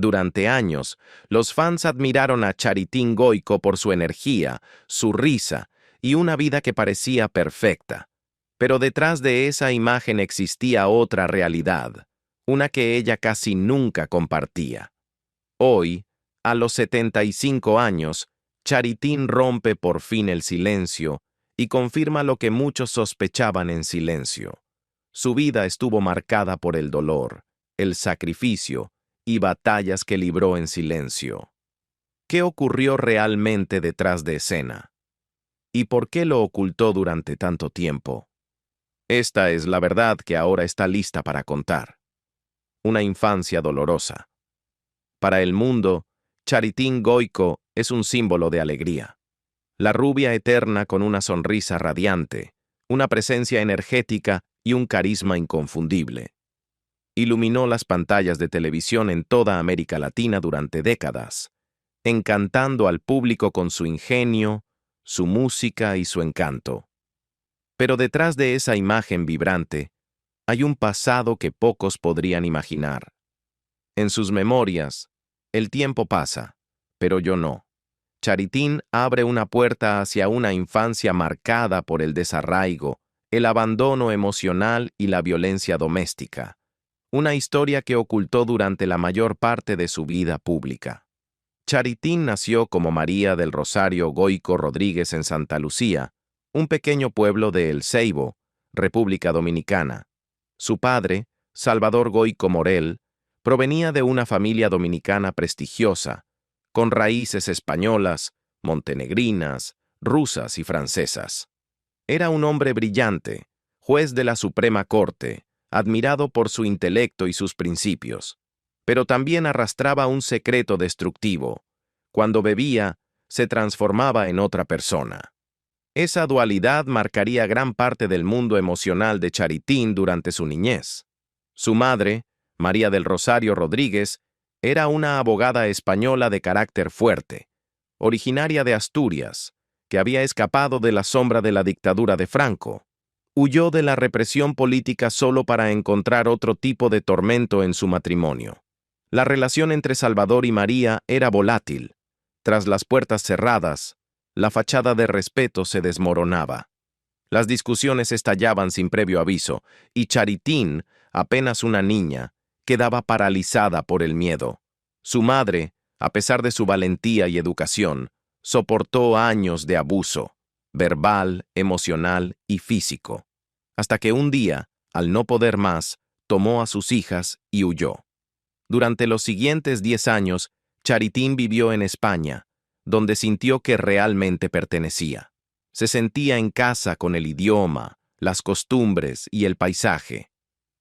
Durante años, los fans admiraron a Charitín Goico por su energía, su risa y una vida que parecía perfecta. Pero detrás de esa imagen existía otra realidad, una que ella casi nunca compartía. Hoy, a los 75 años, Charitín rompe por fin el silencio y confirma lo que muchos sospechaban en silencio. Su vida estuvo marcada por el dolor, el sacrificio y batallas que libró en silencio. ¿Qué ocurrió realmente detrás de escena? ¿Y por qué lo ocultó durante tanto tiempo? Esta es la verdad que ahora está lista para contar. Una infancia dolorosa. Para el mundo, Charitín Goico es un símbolo de alegría. La rubia eterna con una sonrisa radiante, una presencia energética y un carisma inconfundible. Iluminó las pantallas de televisión en toda América Latina durante décadas, encantando al público con su ingenio, su música y su encanto. Pero detrás de esa imagen vibrante, hay un pasado que pocos podrían imaginar. En sus memorias, el tiempo pasa, pero yo no. Charitín abre una puerta hacia una infancia marcada por el desarraigo, el abandono emocional y la violencia doméstica. Una historia que ocultó durante la mayor parte de su vida pública. Charitín nació como María del Rosario Goico Rodríguez en Santa Lucía, un pequeño pueblo de El Ceibo, República Dominicana. Su padre, Salvador Goico Morel, provenía de una familia dominicana prestigiosa, con raíces españolas, montenegrinas, rusas y francesas. Era un hombre brillante, juez de la Suprema Corte, admirado por su intelecto y sus principios, pero también arrastraba un secreto destructivo. Cuando bebía, se transformaba en otra persona. Esa dualidad marcaría gran parte del mundo emocional de Charitín durante su niñez. Su madre, María del Rosario Rodríguez, era una abogada española de carácter fuerte, originaria de Asturias, que había escapado de la sombra de la dictadura de Franco. Huyó de la represión política solo para encontrar otro tipo de tormento en su matrimonio. La relación entre Salvador y María era volátil. Tras las puertas cerradas, la fachada de respeto se desmoronaba. Las discusiones estallaban sin previo aviso, y Charitín, apenas una niña, quedaba paralizada por el miedo. Su madre, a pesar de su valentía y educación, soportó años de abuso, verbal, emocional y físico, hasta que un día, al no poder más, tomó a sus hijas y huyó. Durante los siguientes 10 años, Charitín vivió en España, donde sintió que realmente pertenecía. Se sentía en casa con el idioma, las costumbres y el paisaje.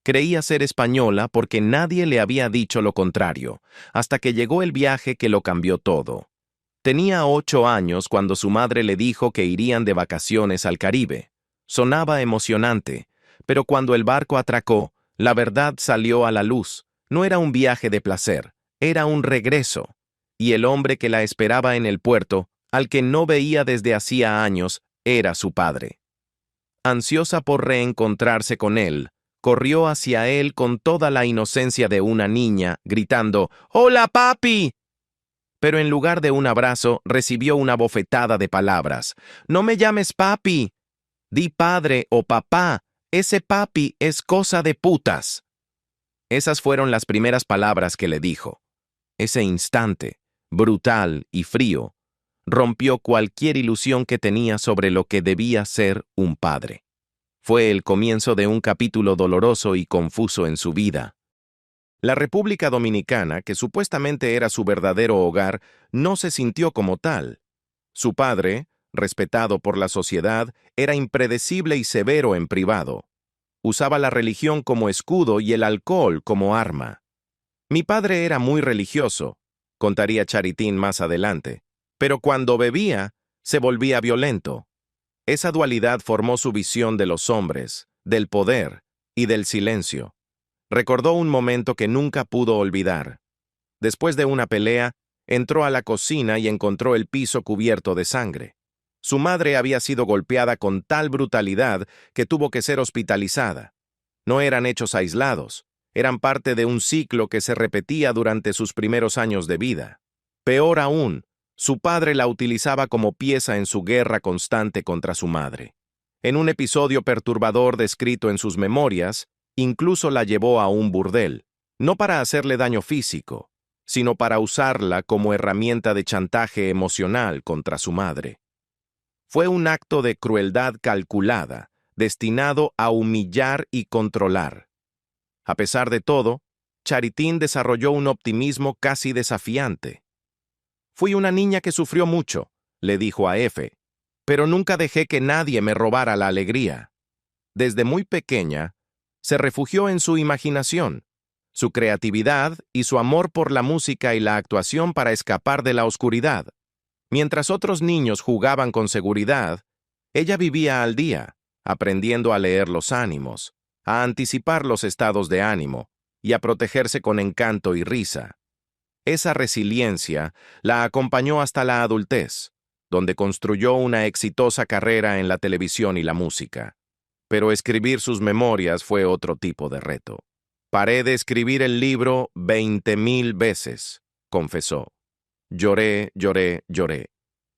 Creía ser española porque nadie le había dicho lo contrario, hasta que llegó el viaje que lo cambió todo. Tenía 8 años cuando su madre le dijo que irían de vacaciones al Caribe. Sonaba emocionante, pero cuando el barco atracó, la verdad salió a la luz. No era un viaje de placer, era un regreso. Y el hombre que la esperaba en el puerto, al que no veía desde hacía años, era su padre. Ansiosa por reencontrarse con él, corrió hacia él con toda la inocencia de una niña, gritando, ¡Hola, papi! Pero en lugar de un abrazo, recibió una bofetada de palabras. ¡No me llames papi! Di padre o papá. Ese papi es cosa de putas. Esas fueron las primeras palabras que le dijo. Ese instante, brutal y frío, rompió cualquier ilusión que tenía sobre lo que debía ser un padre. Fue el comienzo de un capítulo doloroso y confuso en su vida. La República Dominicana, que supuestamente era su verdadero hogar, no se sintió como tal. Su padre, respetado por la sociedad, era impredecible y severo en privado. Usaba la religión como escudo y el alcohol como arma. Mi padre era muy religioso, contaría Charitín más adelante, pero cuando bebía, se volvía violento. Esa dualidad formó su visión de los hombres, del poder y del silencio. Recordó un momento que nunca pudo olvidar. Después de una pelea, entró a la cocina y encontró el piso cubierto de sangre. Su madre había sido golpeada con tal brutalidad que tuvo que ser hospitalizada. No eran hechos aislados. Eran parte de un ciclo que se repetía durante sus primeros años de vida. Peor aún, su padre la utilizaba como pieza en su guerra constante contra su madre. En un episodio perturbador descrito en sus memorias, incluso la llevó a un burdel, no para hacerle daño físico, sino para usarla como herramienta de chantaje emocional contra su madre. Fue un acto de crueldad calculada, destinado a humillar y controlar. A pesar de todo, Charitín desarrolló un optimismo casi desafiante. «Fui una niña que sufrió mucho», le dijo a F., «pero nunca dejé que nadie me robara la alegría». Desde muy pequeña, se refugió en su imaginación, su creatividad y su amor por la música y la actuación para escapar de la oscuridad. Mientras otros niños jugaban con seguridad, ella vivía al día, aprendiendo a leer los ánimos, a anticipar los estados de ánimo y a protegerse con encanto y risa. Esa resiliencia la acompañó hasta la adultez, donde construyó una exitosa carrera en la televisión y la música. Pero escribir sus memorias fue otro tipo de reto. «Paré de escribir el libro 20,000 veces», confesó. «Lloré, lloré, lloré.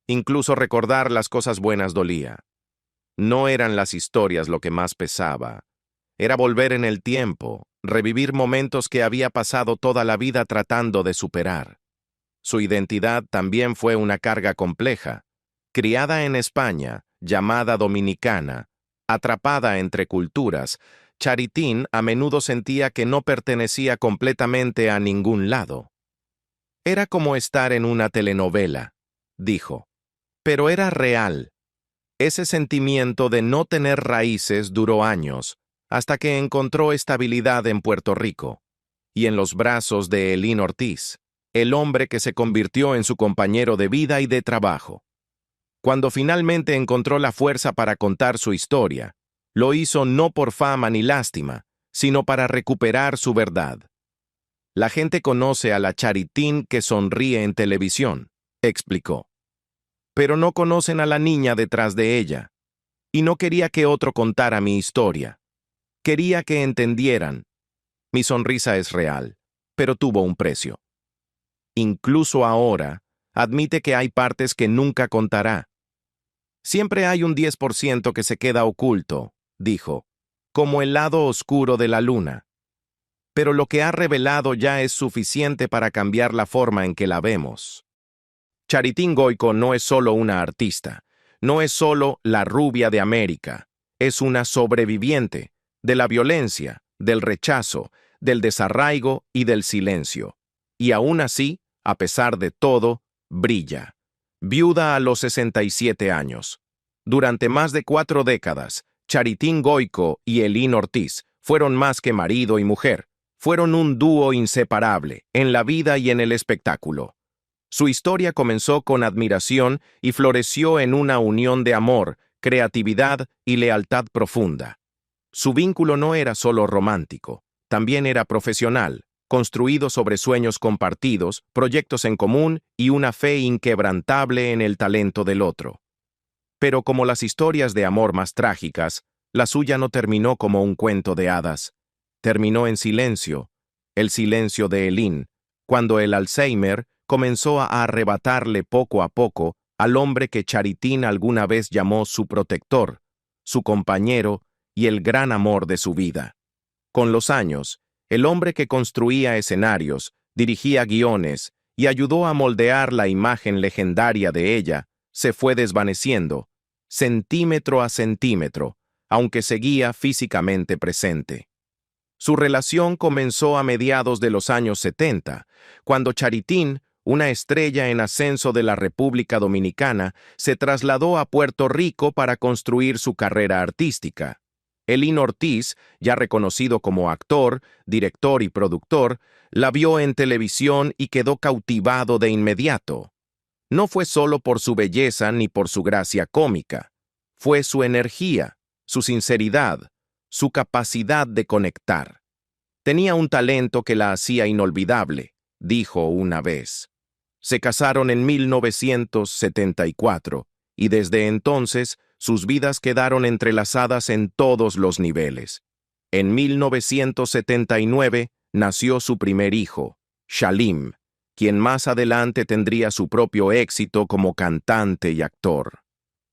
Incluso recordar las cosas buenas dolía. No eran las historias lo que más pesaba. Era volver en el tiempo, revivir momentos que había pasado toda la vida tratando de superar». Su identidad también fue una carga compleja. Criada en España, llamada dominicana, atrapada entre culturas, Charitín a menudo sentía que no pertenecía completamente a ningún lado. «Era como estar en una telenovela», dijo. «Pero era real». Ese sentimiento de no tener raíces duró años, hasta que encontró estabilidad en Puerto Rico, y en los brazos de Elín Ortiz, el hombre que se convirtió en su compañero de vida y de trabajo. Cuando finalmente encontró la fuerza para contar su historia, lo hizo no por fama ni lástima, sino para recuperar su verdad. «La gente conoce a la Charitín que sonríe en televisión», explicó. «Pero no conocen a la niña detrás de ella. Y no quería que otro contara mi historia. Quería que entendieran. Mi sonrisa es real, pero tuvo un precio. Incluso ahora, admite que hay partes que nunca contará. Siempre hay un 10% que se queda oculto», dijo, «como el lado oscuro de la luna. Pero lo que ha revelado ya es suficiente para cambiar la forma en que la vemos». Charitín Goico no es solo una artista, no es solo la rubia de América, es una sobreviviente de la violencia, del rechazo, del desarraigo y del silencio. Y aún así, a pesar de todo, brilla. Viuda a los 67 años. Durante más de 4 décadas, Charitín Goico y Elín Ortiz fueron más que marido y mujer. Fueron un dúo inseparable en la vida y en el espectáculo. Su historia comenzó con admiración y floreció en una unión de amor, creatividad y lealtad profunda. Su vínculo no era solo romántico, también era profesional, construido sobre sueños compartidos, proyectos en común y una fe inquebrantable en el talento del otro. Pero como las historias de amor más trágicas, la suya no terminó como un cuento de hadas. Terminó en silencio, el silencio de Elín, cuando el Alzheimer comenzó a arrebatarle poco a poco al hombre que Charitín alguna vez llamó su protector, su compañero y el gran amor de su vida. Con los años, el hombre que construía escenarios, dirigía guiones y ayudó a moldear la imagen legendaria de ella, se fue desvaneciendo, centímetro a centímetro, aunque seguía físicamente presente. Su relación comenzó a mediados de los años 70, cuando Charitín, una estrella en ascenso de la República Dominicana, se trasladó a Puerto Rico para construir su carrera artística. Elín Ortiz, ya reconocido como actor, director y productor, la vio en televisión y quedó cautivado de inmediato. No fue solo por su belleza ni por su gracia cómica. Fue su energía, su sinceridad, su capacidad de conectar. Tenía un talento que la hacía inolvidable, dijo una vez. Se casaron en 1974 y desde entonces sus vidas quedaron entrelazadas en todos los niveles. En 1979 nació su primer hijo, Shalim, quien más adelante tendría su propio éxito como cantante y actor.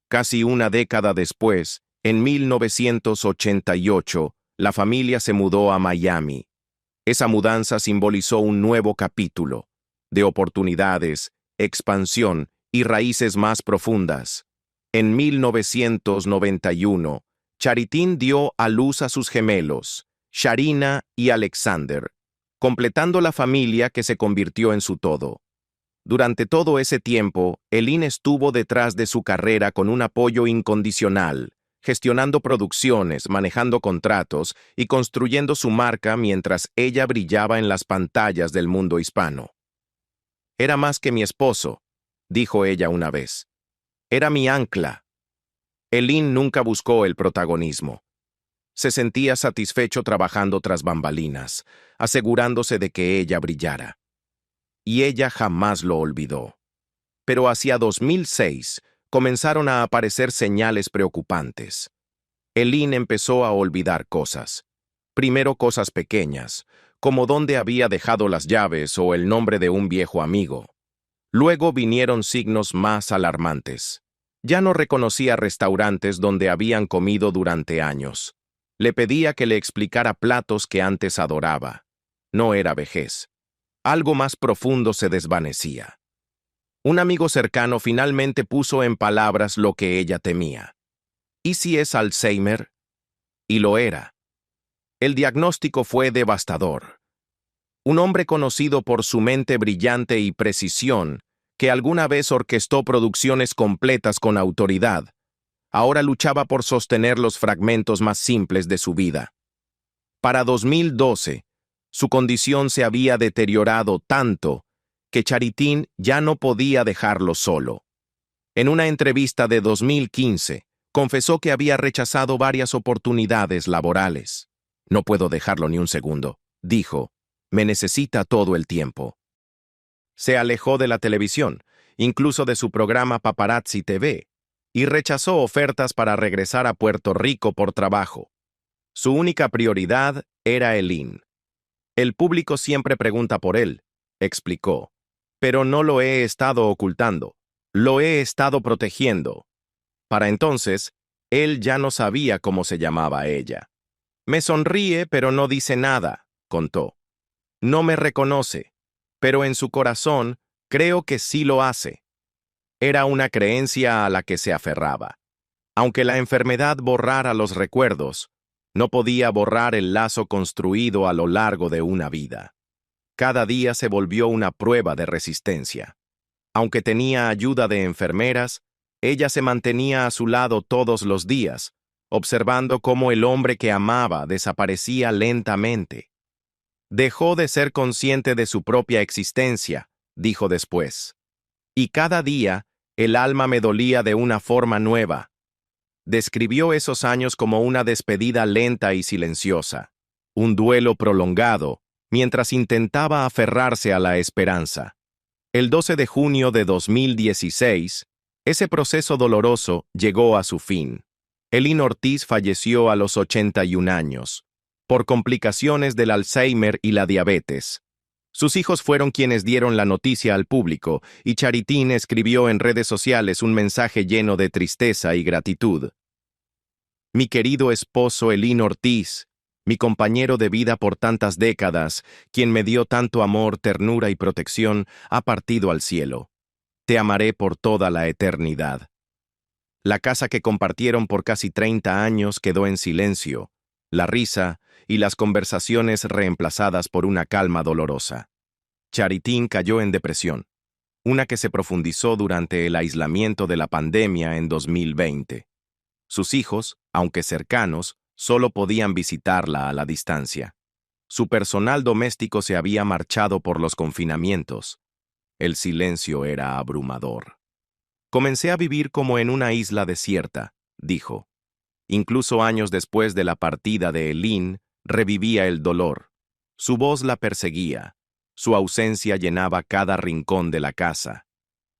Casi una década después, en 1988, la familia se mudó a Miami. Esa mudanza simbolizó un nuevo capítulo, de oportunidades, expansión y raíces más profundas. En 1991, Charitín dio a luz a sus gemelos, Sharina y Alexander, completando la familia que se convirtió en su todo. Durante todo ese tiempo, Elin estuvo detrás de su carrera con un apoyo incondicional, gestionando producciones, manejando contratos y construyendo su marca mientras ella brillaba en las pantallas del mundo hispano. Era más que mi esposo, dijo ella una vez. Era mi ancla. Elin nunca buscó el protagonismo. Se sentía satisfecho trabajando tras bambalinas, asegurándose de que ella brillara. Y ella jamás lo olvidó. Pero hacia 2006 comenzaron a aparecer señales preocupantes. Elin empezó a olvidar cosas. Primero cosas pequeñas, como dónde había dejado las llaves o el nombre de un viejo amigo. Luego vinieron signos más alarmantes. Ya no reconocía restaurantes donde habían comido durante años. Le pedía que le explicara platos que antes adoraba. No era vejez. Algo más profundo se desvanecía. Un amigo cercano finalmente puso en palabras lo que ella temía. ¿Y si es Alzheimer? Y lo era. El diagnóstico fue devastador. Un hombre conocido por su mente brillante y precisión, que alguna vez orquestó producciones completas con autoridad, ahora luchaba por sostener los fragmentos más simples de su vida. Para 2012, su condición se había deteriorado tanto que Charitín ya no podía dejarlo solo. En una entrevista de 2015, confesó que había rechazado varias oportunidades laborales. No puedo dejarlo ni un segundo, dijo. Me necesita todo el tiempo. Se alejó de la televisión, incluso de su programa Paparazzi TV, y rechazó ofertas para regresar a Puerto Rico por trabajo. Su única prioridad era Elin. El público siempre pregunta por él, explicó, pero no lo he estado ocultando, lo he estado protegiendo. Para entonces, él ya no sabía cómo se llamaba ella. Me sonríe, pero no dice nada, contó. No me reconoce, pero en su corazón creo que sí lo hace. Era una creencia a la que se aferraba. Aunque la enfermedad borrara los recuerdos, no podía borrar el lazo construido a lo largo de una vida. Cada día se volvió una prueba de resistencia. Aunque tenía ayuda de enfermeras, ella se mantenía a su lado todos los días, observando cómo el hombre que amaba desaparecía lentamente. Dejó de ser consciente de su propia existencia, dijo después. Y cada día, el alma me dolía de una forma nueva. Describió esos años como una despedida lenta y silenciosa, un duelo prolongado, mientras intentaba aferrarse a la esperanza. El 12 de junio de 2016, ese proceso doloroso llegó a su fin. Elin Ortiz falleció a los 81 años, por complicaciones del Alzheimer y la diabetes. Sus hijos fueron quienes dieron la noticia al público, y Charitín escribió en redes sociales un mensaje lleno de tristeza y gratitud. Mi querido esposo Elin Ortiz, mi compañero de vida por tantas décadas, quien me dio tanto amor, ternura y protección, ha partido al cielo. Te amaré por toda la eternidad. La casa que compartieron por casi 30 años quedó en silencio, la risa y las conversaciones reemplazadas por una calma dolorosa. Charitín cayó en depresión, una que se profundizó durante el aislamiento de la pandemia en 2020. Sus hijos, aunque cercanos, solo podían visitarla a la distancia. Su personal doméstico se había marchado por los confinamientos. El silencio era abrumador. Comencé a vivir como en una isla desierta, dijo. Incluso años después de la partida de Elin, revivía el dolor. Su voz la perseguía. Su ausencia llenaba cada rincón de la casa.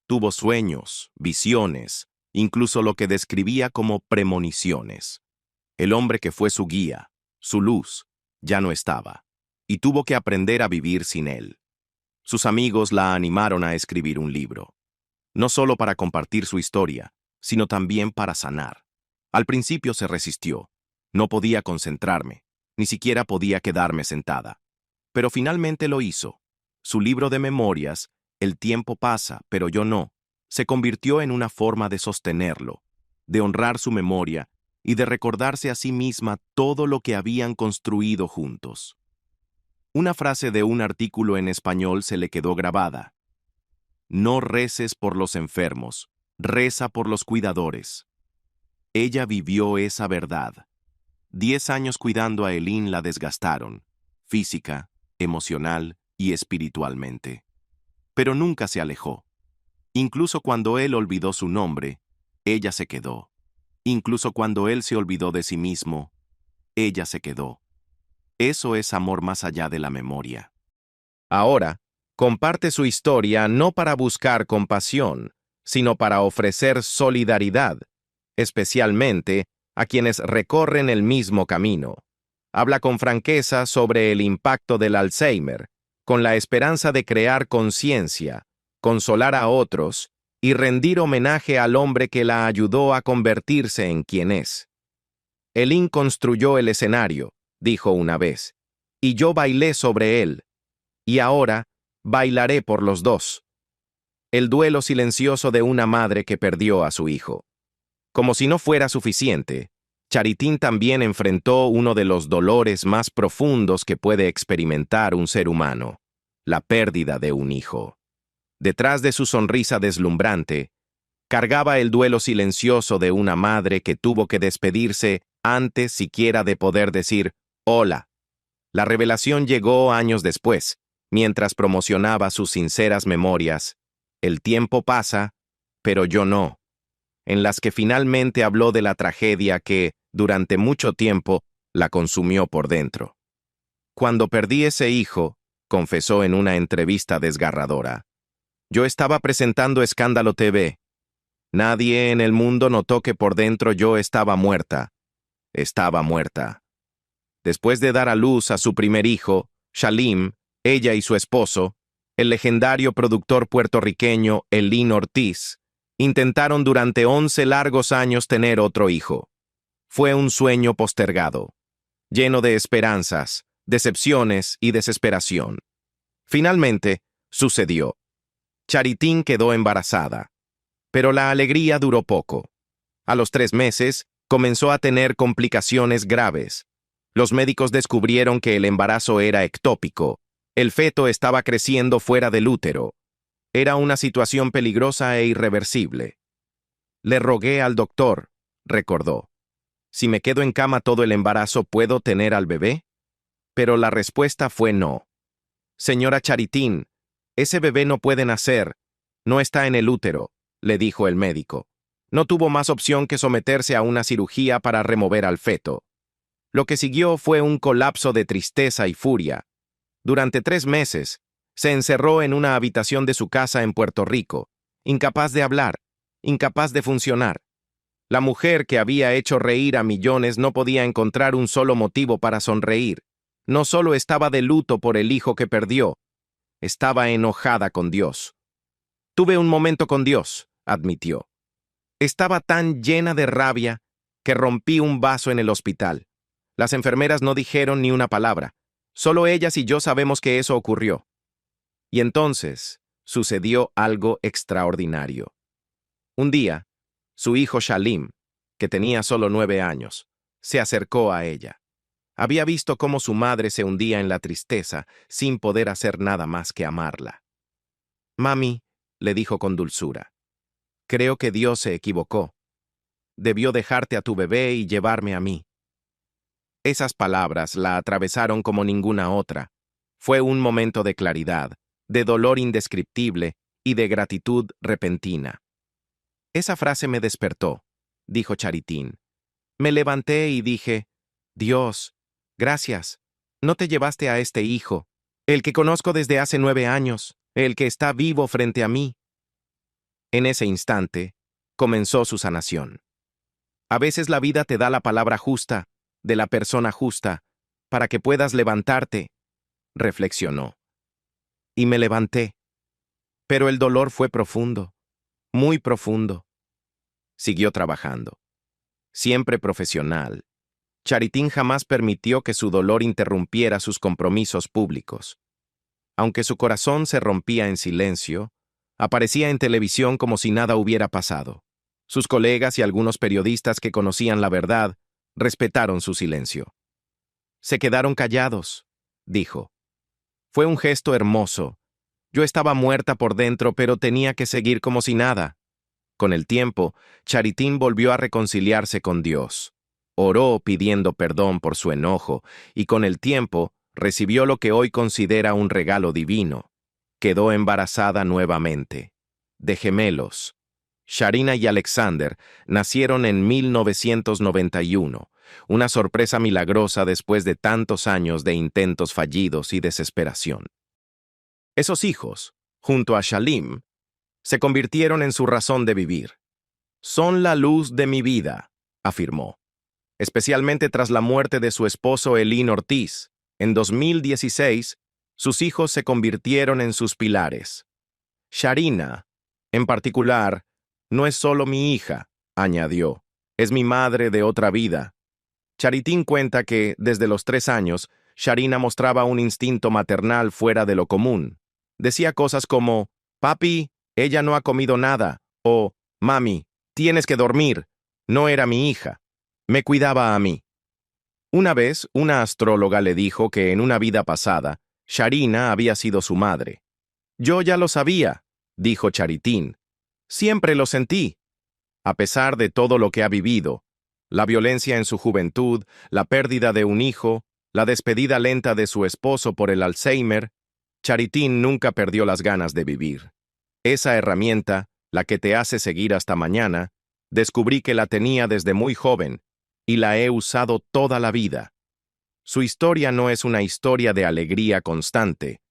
Tuvo sueños, visiones, incluso lo que describía como premoniciones. El hombre que fue su guía, Su luz ya no estaba, y tuvo que aprender a vivir sin él. Sus amigos la animaron a escribir un libro, no solo para compartir su historia, sino también para sanar. Al principio se resistió. No podía concentrarme, ni siquiera podía quedarme sentada. Pero finalmente lo hizo. Su libro de memorias, El tiempo pasa, pero yo no, se convirtió en una forma de sostenerlo, de honrar su memoria y de recordarse a sí misma todo lo que habían construido juntos. Una frase de un artículo en español se le quedó grabada. No reces por los enfermos, reza por los cuidadores. Ella vivió esa verdad. 10 años cuidando a Eileen la desgastaron, física, emocional y espiritualmente. Pero nunca se alejó. Incluso cuando él olvidó su nombre, ella se quedó. Incluso cuando él se olvidó de sí mismo, ella se quedó. Eso es amor más allá de la memoria. Ahora, comparte su historia no para buscar compasión, sino para ofrecer solidaridad, especialmente a quienes recorren el mismo camino. Habla con franqueza sobre el impacto del Alzheimer, con la esperanza de crear conciencia, consolar a otros y rendir homenaje al hombre que la ayudó a convertirse en quien es. Eileen construyó el escenario, dijo una vez, y yo bailé sobre él, y ahora bailaré por los dos. El duelo silencioso de una madre que perdió a su hijo. Como si no fuera suficiente, Charitín también enfrentó uno de los dolores más profundos que puede experimentar un ser humano, la pérdida de un hijo. Detrás de su sonrisa deslumbrante, cargaba el duelo silencioso de una madre que tuvo que despedirse antes siquiera de poder decir «Hola». La revelación llegó años después, mientras promocionaba sus sinceras memorias, El tiempo pasa, pero yo no, en las que finalmente habló de la tragedia que, durante mucho tiempo, la consumió por dentro. Cuando perdí ese hijo, confesó en una entrevista desgarradora, yo estaba presentando Escándalo TV. Nadie en el mundo notó que por dentro yo estaba muerta. Estaba muerta. Después de dar a luz a su primer hijo, Shalim, ella y su esposo, el legendario productor puertorriqueño Eileen Ortiz, intentaron durante 11 largos años tener otro hijo. Fue un sueño postergado, lleno de esperanzas, decepciones y desesperación. Finalmente, sucedió. Charitín quedó embarazada. Pero la alegría duró poco. A los 3 meses, comenzó a tener complicaciones graves. Los médicos descubrieron que el embarazo era ectópico. El feto estaba creciendo fuera del útero. Era una situación peligrosa e irreversible. Le rogué al doctor, recordó. Si me quedo en cama todo el embarazo, ¿puedo tener al bebé? Pero la respuesta fue no. Señora Charitín, ese bebé no puede nacer. No está en el útero, le dijo el médico. No tuvo más opción que someterse a una cirugía para remover al feto. Lo que siguió fue un colapso de tristeza y furia. Durante 3 meses, se encerró en una habitación de su casa en Puerto Rico, incapaz de hablar, incapaz de funcionar. La mujer que había hecho reír a millones no podía encontrar un solo motivo para sonreír. No solo estaba de luto por el hijo que perdió, estaba enojada con Dios. Tuve un momento con Dios, admitió. Estaba tan llena de rabia que rompí un vaso en el hospital. Las enfermeras no dijeron ni una palabra. Solo ellas y yo sabemos que eso ocurrió. Y entonces sucedió algo extraordinario. Un día, su hijo Shalim, que tenía solo 9 años, se acercó a ella. Había visto cómo su madre se hundía en la tristeza sin poder hacer nada más que amarla. «Mami», le dijo con dulzura, «creo que Dios se equivocó. Debió dejarte a tu bebé y llevarme a mí». Esas palabras la atravesaron como ninguna otra. Fue un momento de claridad, de dolor indescriptible y de gratitud repentina. Esa frase me despertó, dijo Charitín. Me levanté y dije, Dios, gracias. No te llevaste a este hijo, el que conozco desde hace 9 años, el que está vivo frente a mí. En ese instante, comenzó su sanación. A veces la vida te da la palabra justa, de la persona justa, para que puedas levantarte, reflexionó. Y me levanté. Pero el dolor fue profundo, muy profundo. Siguió trabajando. Siempre profesional, Charitín jamás permitió que su dolor interrumpiera sus compromisos públicos. Aunque su corazón se rompía en silencio, aparecía en televisión como si nada hubiera pasado. Sus colegas y algunos periodistas que conocían la verdad respetaron su silencio. Se quedaron callados, dijo. Fue un gesto hermoso. Yo estaba muerta por dentro, pero tenía que seguir como si nada. Con el tiempo, Charitín volvió a reconciliarse con Dios. Oró pidiendo perdón por su enojo, y con el tiempo recibió lo que hoy considera un regalo divino. Quedó embarazada nuevamente. De gemelos. Sharina y Alexander nacieron en 1991, una sorpresa milagrosa después de tantos años de intentos fallidos y desesperación. Esos hijos, junto a Shalim, se convirtieron en su razón de vivir. Son la luz de mi vida, afirmó. Especialmente tras la muerte de su esposo Elín Ortiz. En 2016, sus hijos se convirtieron en sus pilares. Sharina, en particular, no es solo mi hija, añadió, es mi madre de otra vida. Charitín cuenta que, desde los 3 años, Sharina mostraba un instinto maternal fuera de lo común. Decía cosas como, papi, ella no ha comido nada, o, mami, tienes que dormir. No era mi hija. Me cuidaba a mí. Una vez, una astróloga le dijo que en una vida pasada, Sharina había sido su madre. Yo ya lo sabía, dijo Charitín. Siempre lo sentí. A pesar de todo lo que ha vivido, la violencia en su juventud, la pérdida de un hijo, la despedida lenta de su esposo por el Alzheimer, Charitín nunca perdió las ganas de vivir. Esa herramienta, la que te hace seguir hasta mañana, descubrí que la tenía desde muy joven y la he usado toda la vida. Su historia no es una historia de alegría constante,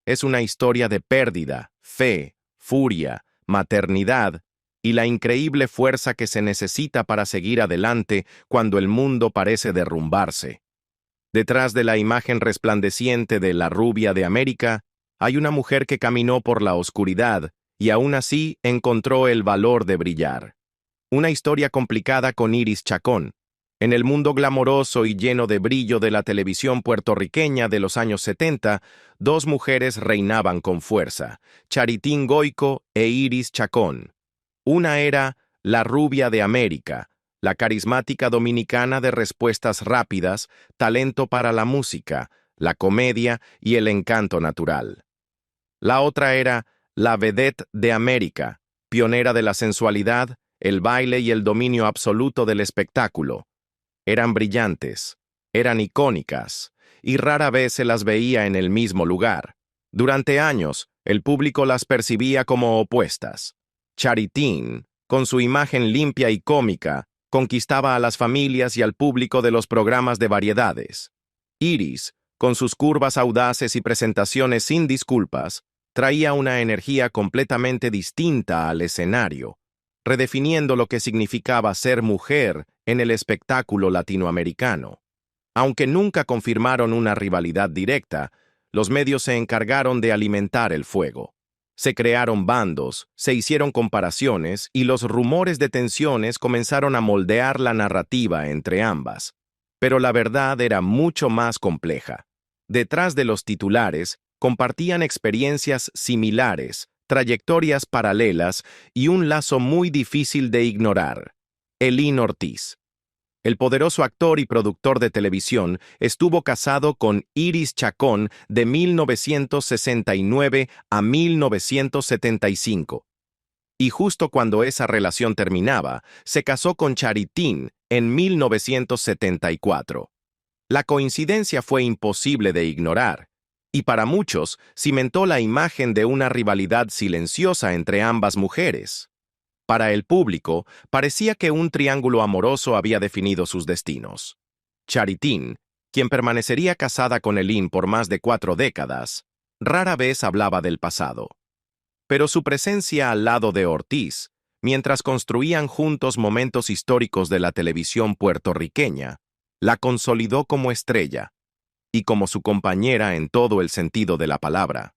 es una historia de pérdida, fe, furia, maternidad y la increíble fuerza que se necesita para seguir adelante cuando el mundo parece derrumbarse. Detrás de la imagen resplandeciente de la rubia de América, hay una mujer que caminó por la oscuridad y aún así encontró el valor de brillar. Una historia complicada con Iris Chacón. En el mundo glamoroso y lleno de brillo de la televisión puertorriqueña de los años 70, 2 mujeres reinaban con fuerza, Charitín Goico e Iris Chacón. Una era la rubia de América, la carismática dominicana de respuestas rápidas, talento para la música, la comedia y el encanto natural. La otra era la vedette de América, pionera de la sensualidad, el baile y el dominio absoluto del espectáculo. Eran brillantes, eran icónicas, y rara vez se las veía en el mismo lugar. Durante años, el público las percibía como opuestas. Charitín, con su imagen limpia y cómica, conquistaba a las familias y al público de los programas de variedades. Iris, con sus curvas audaces y presentaciones sin disculpas, traía una energía completamente distinta al escenario, redefiniendo lo que significaba ser mujer en el espectáculo latinoamericano. Aunque nunca confirmaron una rivalidad directa, los medios se encargaron de alimentar el fuego. Se crearon bandos, se hicieron comparaciones y los rumores de tensiones comenzaron a moldear la narrativa entre ambas. Pero la verdad era mucho más compleja. Detrás de los titulares, compartían experiencias similares, trayectorias paralelas y un lazo muy difícil de ignorar. Elín Ortiz. El poderoso actor y productor de televisión estuvo casado con Iris Chacón de 1969 a 1975. Y justo cuando esa relación terminaba, se casó con Charitín en 1974. La coincidencia fue imposible de ignorar, y para muchos cimentó la imagen de una rivalidad silenciosa entre ambas mujeres. Para el público, parecía que un triángulo amoroso había definido sus destinos. Charitín, quien permanecería casada con Elín por más de 4 décadas, rara vez hablaba del pasado. Pero su presencia al lado de Ortiz, mientras construían juntos momentos históricos de la televisión puertorriqueña, la consolidó como estrella. y como su compañera en todo el sentido de la palabra.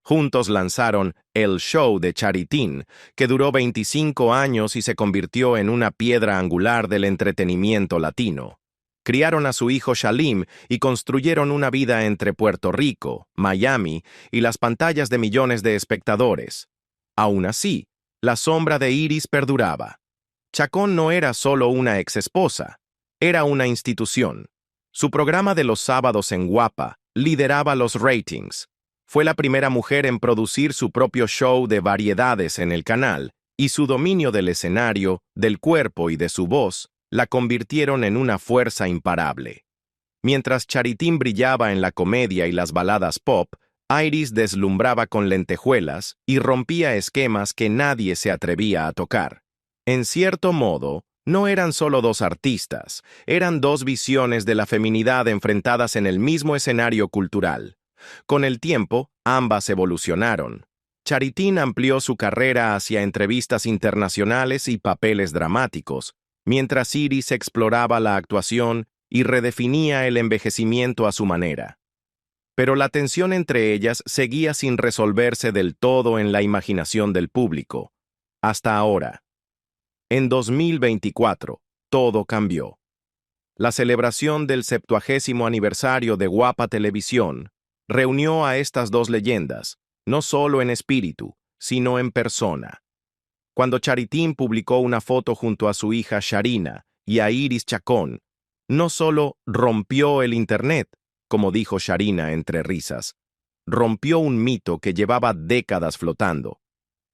Juntos lanzaron El Show de Charitín, que duró 25 años y se convirtió en una piedra angular del entretenimiento latino. Criaron a su hijo Shalim y construyeron una vida entre Puerto Rico, Miami y las pantallas de millones de espectadores. Aún así, la sombra de Iris perduraba. Chacón no era solo una exesposa, era una institución. Su programa de los sábados en Guapa lideraba los ratings. Fue la primera mujer en producir su propio show de variedades en el canal, y su dominio del escenario, del cuerpo y de su voz la convirtieron en una fuerza imparable. Mientras Charitín brillaba en la comedia y las baladas pop, Iris deslumbraba con lentejuelas y rompía esquemas que nadie se atrevía a tocar. En cierto modo, no eran solo dos artistas, eran dos visiones de la feminidad enfrentadas en el mismo escenario cultural. Con el tiempo, ambas evolucionaron. Charitín amplió su carrera hacia entrevistas internacionales y papeles dramáticos, mientras Iris exploraba la actuación y redefinía el envejecimiento a su manera. Pero la tensión entre ellas seguía sin resolverse del todo en la imaginación del público. Hasta ahora. En 2024, todo cambió. La celebración del 70º aniversario de Guapa Televisión reunió a estas dos leyendas, no solo en espíritu, sino en persona. Cuando Charitín publicó una foto junto a su hija Sharina y a Iris Chacón, no solo rompió el Internet, como dijo Sharina entre risas, rompió un mito que llevaba décadas flotando.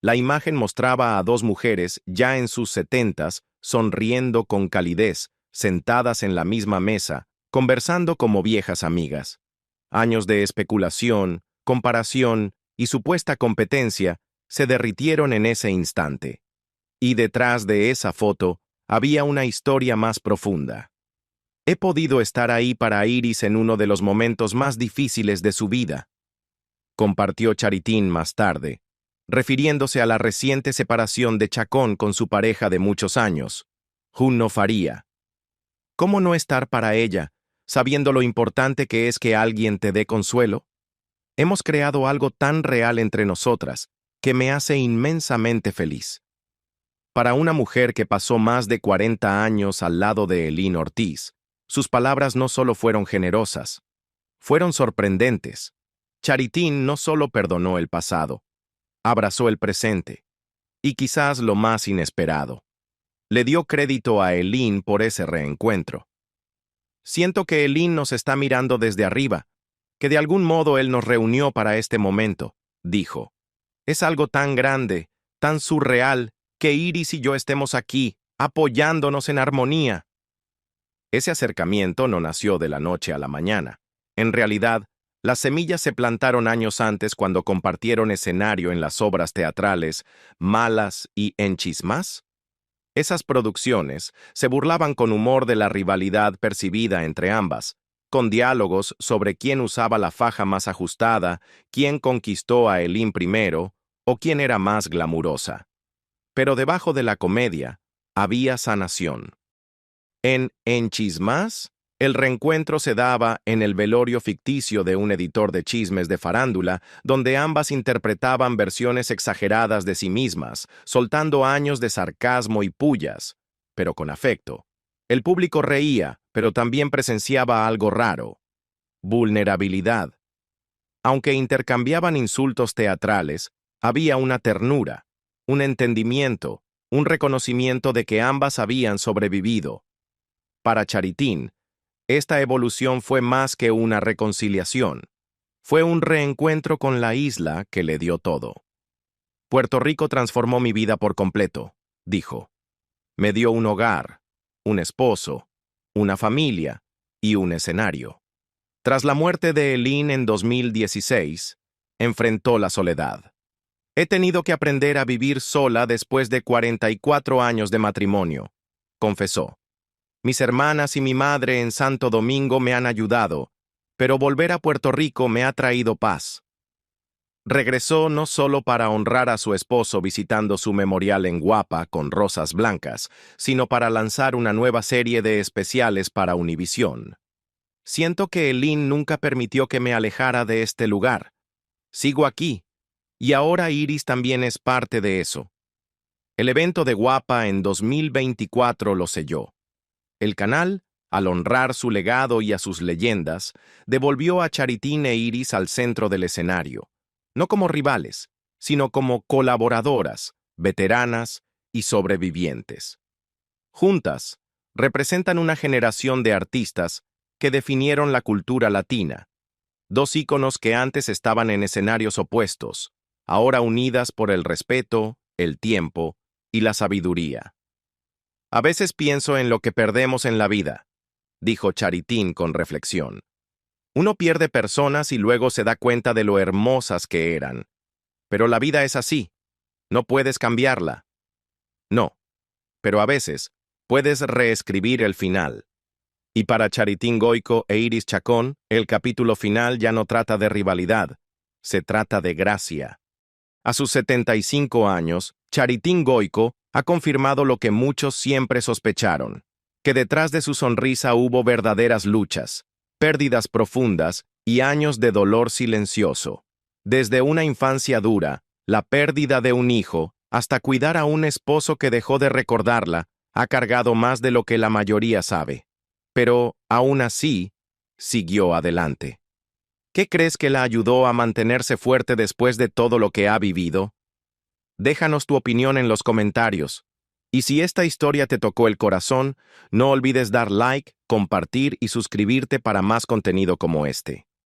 La imagen mostraba a dos mujeres ya en sus 70s, sonriendo con calidez, sentadas en la misma mesa, conversando como viejas amigas. Años de especulación, comparación y supuesta competencia se derritieron en ese instante. Y detrás de esa foto había una historia más profunda. He podido estar ahí para Iris en uno de los momentos más difíciles de su vida, compartió Charitín más tarde, refiriéndose a la reciente separación de Chacón con su pareja de muchos años, Junno Faría. ¿Cómo no estar para ella, sabiendo lo importante que es que alguien te dé consuelo? Hemos creado algo tan real entre nosotras que me hace inmensamente feliz. Para una mujer que pasó más de 40 años al lado de Elín Ortiz, sus palabras no solo fueron generosas, fueron sorprendentes. Charitín no solo perdonó el pasado, abrazó el presente, y quizás lo más inesperado, le dio crédito a Elín por ese reencuentro. Siento que Elín nos está mirando desde arriba, que de algún modo él nos reunió para este momento, dijo. Es algo tan grande, tan surreal, que Iris y yo estemos aquí, apoyándonos en armonía. Ese acercamiento no nació de la noche a la mañana. En realidad, las semillas se plantaron años antes cuando compartieron escenario en las obras teatrales Malas y Enchismás. Esas producciones se burlaban con humor de la rivalidad percibida entre ambas, con diálogos sobre quién usaba la faja más ajustada, quién conquistó a Elín primero o quién era más glamurosa. Pero debajo de la comedia había sanación. En Enchismás, el reencuentro se daba en el velorio ficticio de un editor de chismes de farándula, donde ambas interpretaban versiones exageradas de sí mismas, soltando años de sarcasmo y pullas, pero con afecto. El público reía, pero también presenciaba algo raro: vulnerabilidad. Aunque intercambiaban insultos teatrales, había una ternura, un entendimiento, un reconocimiento de que ambas habían sobrevivido. Para Charitín, esta evolución fue más que una reconciliación. Fue un reencuentro con la isla que le dio todo. Puerto Rico transformó mi vida por completo, dijo. Me dio un hogar, un esposo, una familia y un escenario. Tras la muerte de Elín en 2016, enfrentó la soledad. He tenido que aprender a vivir sola después de 44 años de matrimonio, confesó. Mis hermanas y mi madre en Santo Domingo me han ayudado, pero volver a Puerto Rico me ha traído paz. Regresó no solo para honrar a su esposo visitando su memorial en Guapa con rosas blancas, sino para lanzar una nueva serie de especiales para Univisión. Siento que Elin nunca permitió que me alejara de este lugar. Sigo aquí, y ahora Iris también es parte de eso. El evento de Guapa en 2024 lo selló. El canal, al honrar su legado y a sus leyendas, devolvió a Charitín e Iris al centro del escenario, no como rivales, sino como colaboradoras, veteranas y sobrevivientes. Juntas, representan una generación de artistas que definieron la cultura latina, dos íconos que antes estaban en escenarios opuestos, ahora unidas por el respeto, el tiempo y la sabiduría. A veces pienso en lo que perdemos en la vida, dijo Charitín con reflexión. Uno pierde personas y luego se da cuenta de lo hermosas que eran. Pero la vida es así. No puedes cambiarla. No. Pero a veces, puedes reescribir el final. Y para Charitín Goico e Iris Chacón, el capítulo final ya no trata de rivalidad. Se trata de gracia. A sus 75 años, Charitín Goico ha confirmado lo que muchos siempre sospecharon, que detrás de su sonrisa hubo verdaderas luchas, pérdidas profundas y años de dolor silencioso. Desde una infancia dura, la pérdida de un hijo, hasta cuidar a un esposo que dejó de recordarla, ha cargado más de lo que la mayoría sabe. Pero, aún así, siguió adelante. ¿Qué crees que la ayudó a mantenerse fuerte después de todo lo que ha vivido? Déjanos tu opinión en los comentarios. Y si esta historia te tocó el corazón, no olvides dar like, compartir y suscribirte para más contenido como este.